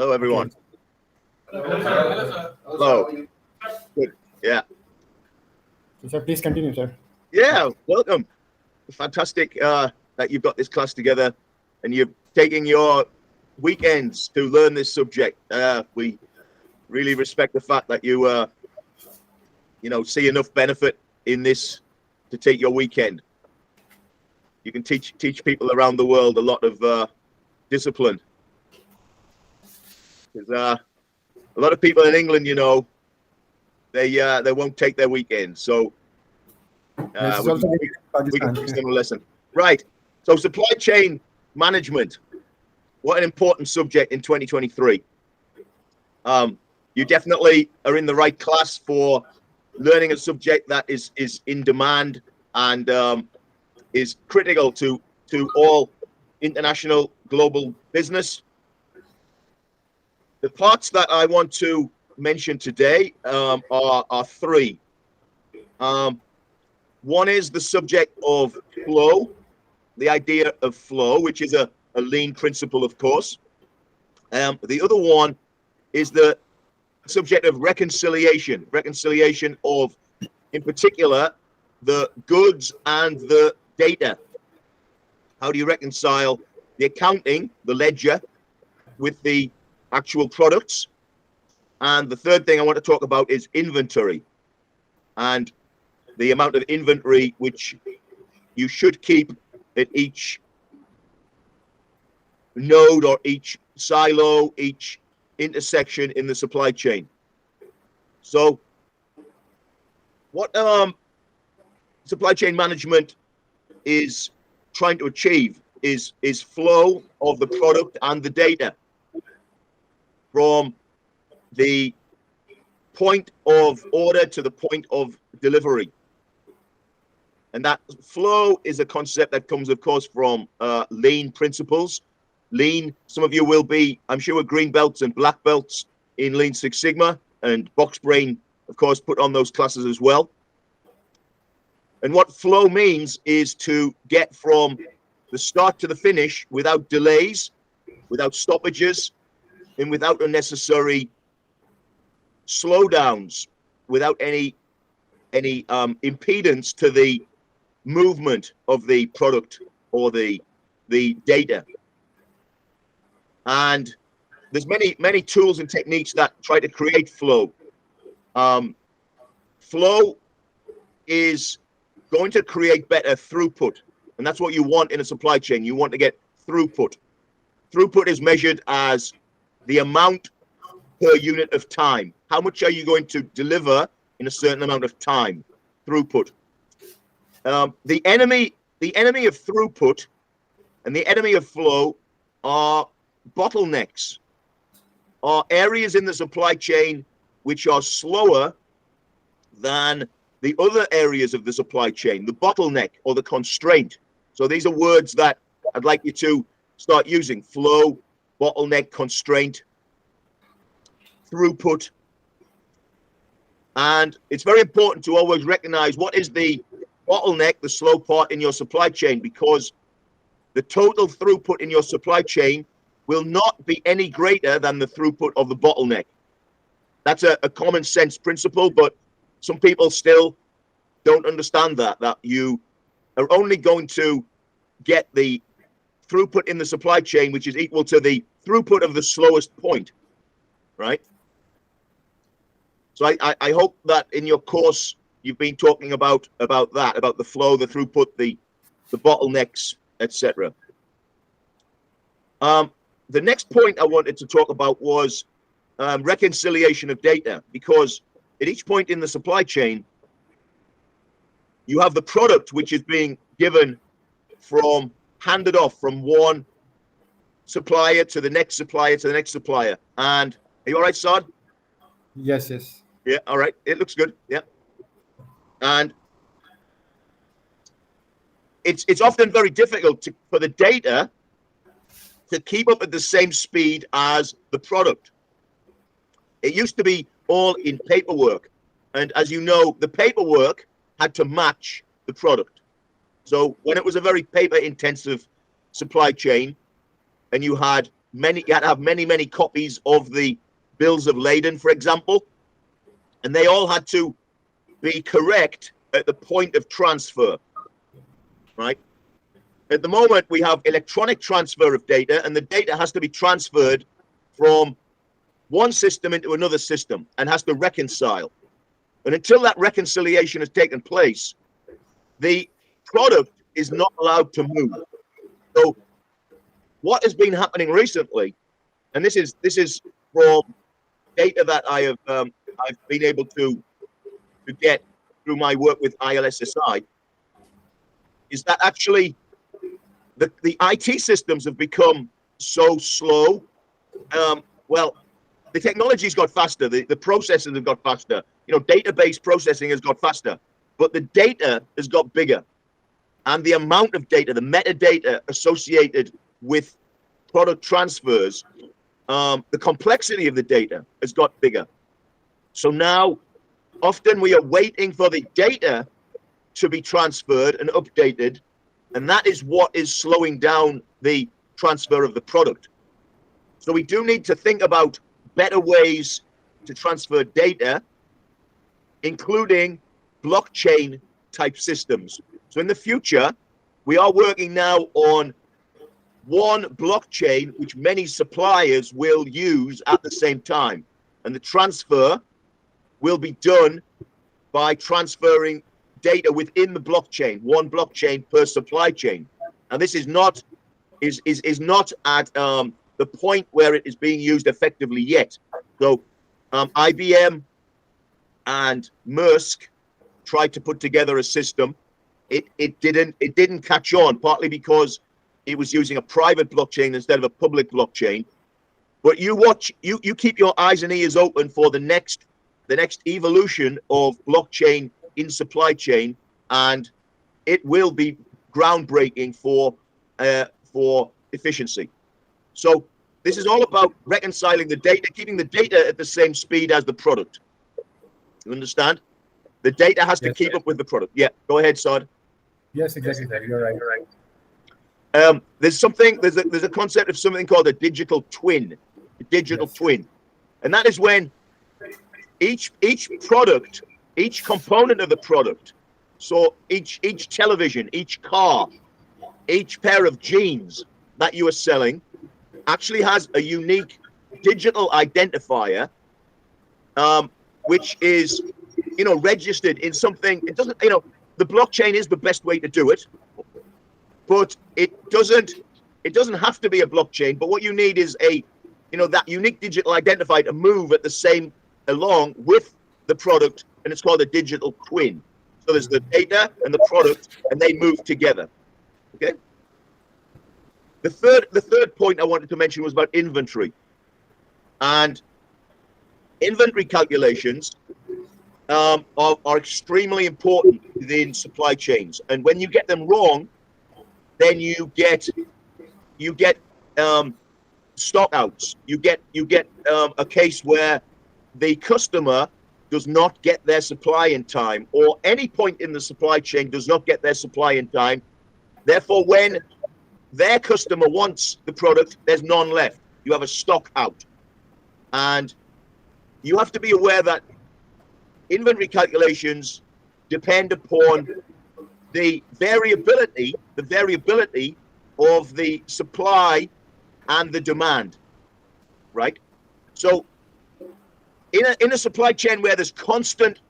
Hello, everyone. Hello. Good. Yeah. So, sir, please continue, sir. Yeah. Welcome. Fantastic that you've got this class together and you're taking your weekends to learn this subject. We really respect the fact that you see enough benefit in this to take your weekend. You can teach people around the world a lot of discipline. There's a lot of people in England, they won't take their weekend. So we can teach them a lesson. Right. So supply chain management. What an important subject in 2023. You definitely are in the right class for learning a subject that is in demand and is critical to all international global business. The parts that I want to mention today are three. One is the subject of flow, the idea of flow, which is a lean principle, of course. The other one is the subject of reconciliation of, in particular, the goods and the data. How do you reconcile the accounting, the ledger, with the actual products? And the third thing I want to talk about is inventory and the amount of inventory which you should keep at each node or each silo, each intersection in the supply chain. So what supply chain management is trying to achieve is flow of the product and the data from the point of order to the point of delivery. And that flow is a concept that comes, of course, from lean principles. Lean, some of you will be, I'm sure, green belts and black belts in Lean Six Sigma, and Box Brain, of course, put on those classes as well. And what flow means is to get from the start to the finish without delays, without stoppages, and without unnecessary slowdowns, without any impedance to the movement of the product or the data. And there's many tools and techniques that try to create flow. Flow is going to create better throughput, and that's what you want in a supply chain. You want to get throughput. Throughput is measured as the amount per unit of time. How much are you going to deliver in a certain amount of time? Throughput. The enemy of throughput and the enemy of flow are bottlenecks, are areas in the supply chain which are slower than the other areas of the supply chain, the bottleneck or the constraint. So these are words that I'd like you to start using: flow, bottleneck, constraint, throughput. And it's very important to always recognize what is the bottleneck, the slow part in your supply chain, because the total throughput in your supply chain will not be any greater than the throughput of the bottleneck. That's a common sense principle, but some people still don't understand that you are only going to get the throughput in the supply chain, which is equal to the throughput of the slowest point, right? So I hope that in your course you've been talking about that, about the flow, the throughput, the bottlenecks, etc. The next point I wanted to talk about was reconciliation of data, because at each point in the supply chain, you have the product which is being handed off from one supplier to the next supplier to the next supplier. And are you all right, Saad? Yes. Yeah, all right. It looks good. Yeah. And it's often very difficult for the data to keep up at the same speed as the product. It used to be all in paperwork. And as you know, the paperwork had to match the product. So when it was a very paper intensive supply chain and you had you had to have many copies of the bills of lading, for example, and they all had to be correct at the point of transfer, right? At the moment, we have electronic transfer of data, and the data has to be transferred from one system into another system and has to reconcile. And until that reconciliation has taken place, the product is not allowed to move. So what has been happening recently, and this is from data that I've been able to get through my work with ILSSI, is that actually the IT systems have become so slow. Well, the technology's got faster, the processors have got faster, database processing has got faster, but the data has got bigger. And the amount of data, the metadata associated with product transfers, the complexity of the data has got bigger. So now, often we are waiting for the data to be transferred and updated, and that is what is slowing down the transfer of the product. So we do need to think about better ways to transfer data, including blockchain type systems. So in the future, we are working now on one blockchain which many suppliers will use at the same time. And the transfer will be done by transferring data within the blockchain, one blockchain per supply chain. And this is not at the point where it is being used effectively yet. So IBM and Maersk tried to put together a system. It didn't catch on, partly because it was using a private blockchain instead of a public blockchain. But you keep your eyes and ears open for the next evolution of blockchain in supply chain, and it will be groundbreaking for efficiency. So this is all about reconciling the data, keeping the data at the same speed as the product. You understand? The data has to keep up with the product. Yeah, go ahead, Saad. Yes, exactly, sir. You're right. There's a concept of something called a digital twin, twin, and that is when each product, each component of the product, so each television, each car, each pair of jeans that you are selling, actually has a unique digital identifier, which is registered in something. It doesn't, the blockchain is the best way to do it, but it doesn't have to be a blockchain. But what you need is that unique digital identifier to move at the same along with the product, and it's called a digital twin. So there's the data and the product, and they move together. Okay. The third point I wanted to mention was about inventory, and inventory calculations are extremely important within supply chains. And when you get them wrong, then you get stock outs. You get a case where the customer does not get their supply in time, or any point in the supply chain does not get their supply in time. Therefore, when their customer wants the product, there's none left. You have a stock out. And you have to be aware that inventory calculations depend upon the variability of the supply and the demand, right? So in a supply chain where there's constant